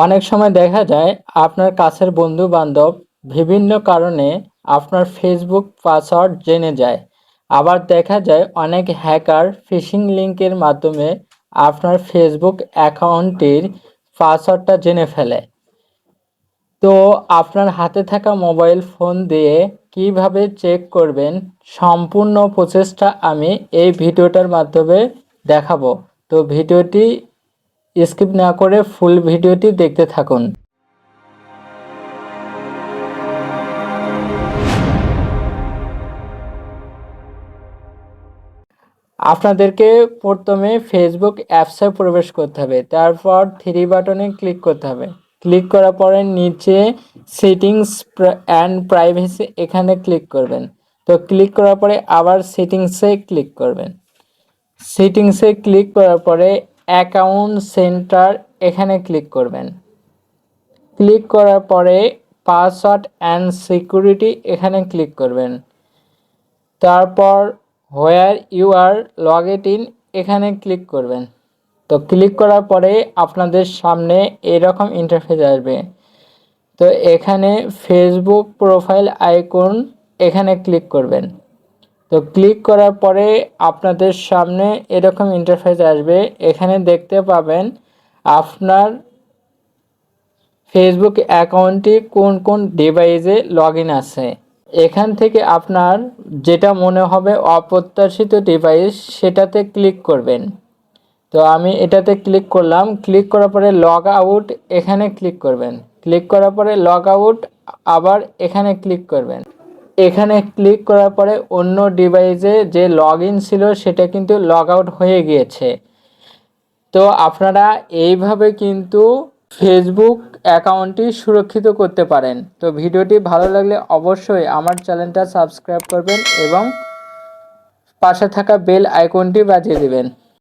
অনেক সময় দেখা যায় আপনার কাছের বন্ধু-বান্ধব বিভিন্ন কারণে আপনার ফেসবুক পাসওয়ার্ড জেনে যায়। আবার দেখা যায় অনেক হ্যাকার ফিশিং লিংকের মাধ্যমে আপনার ফেসবুক অ্যাকাউন্টটির পাসওয়ার্ডটা জেনে ফেলে। তো আপনার হাতে থাকা মোবাইল ফোন দিয়ে কিভাবে চেক করবেন সম্পূর্ণ প্রসেসটা আমি এই ভিডিওটার মাধ্যমে দেখাবো। তো ভিডিওটি স্কিপ না করে ফুল ভিডিওটি দেখতে থাকুন। আপনাদেরকে প্রথমে ফেসবুক অ্যাপসে প্রবেশ করতে হবে, তারপর থ্রি বাটনে ক্লিক করতে হবে। ক্লিক করার পরে নিচে সেটিংস অ্যান্ড প্রাইভেসি এখানে ক্লিক করবেন। তো ক্লিক করার পরে আবার সেটিংসে ক্লিক করবেন। সেটিংসে ক্লিক করার পরে অ্যাকাউন্ট সেন্টার এখানে ক্লিক করবেন। ক্লিক করার পরে পাসওয়ার্ড অ্যান্ড সিকিউরিটি এখানে ক্লিক করবেন। তারপর where you are logged in এখানে ক্লিক করবেন। তো ক্লিক করার পরে আপনাদের সামনে এরকম ইন্টারফেস আসবে। তো এখানে ফেসবুক প্রোফাইল আইকন এখানে ক্লিক করবেন। তো ক্লিক করার পরে আপনাদের সামনে এরকম ইন্টারফেস আসবে। এখানে দেখতে পাবেন আপনার ফেসবুক অ্যাকাউন্টটি কোন কোন ডিভাইসে লগ ইন আছে। এখান থেকে আপনার যেটা মনে হবে অপ্রত্যাশিত ডিভাইস সেটাতে ক্লিক করবেন। তো আমি এটাতে ক্লিক করলাম। ক্লিক করার পরে লগ আউট এখানে ক্লিক করবেন। ক্লিক করার পরে লগ আউট আবার এখানে ক্লিক করবেন। এখানে ক্লিক করার পরে অন্য ডিভাইসে যে লগ ইন ছিল সেটা কিন্তু লগ আউট হয়ে গিয়েছে। তো আপনারা এইভাবে কিন্তু ফেসবুক অ্যাকাউন্টটি সুরক্ষিত করতে পারেন। তো ভিডিওটি ভালো লাগলে অবশ্যই আমার চ্যানেলটা সাবস্ক্রাইব করবেন এবং পাশে থাকা বেল আইকনটি বাজিয়ে দেবেন।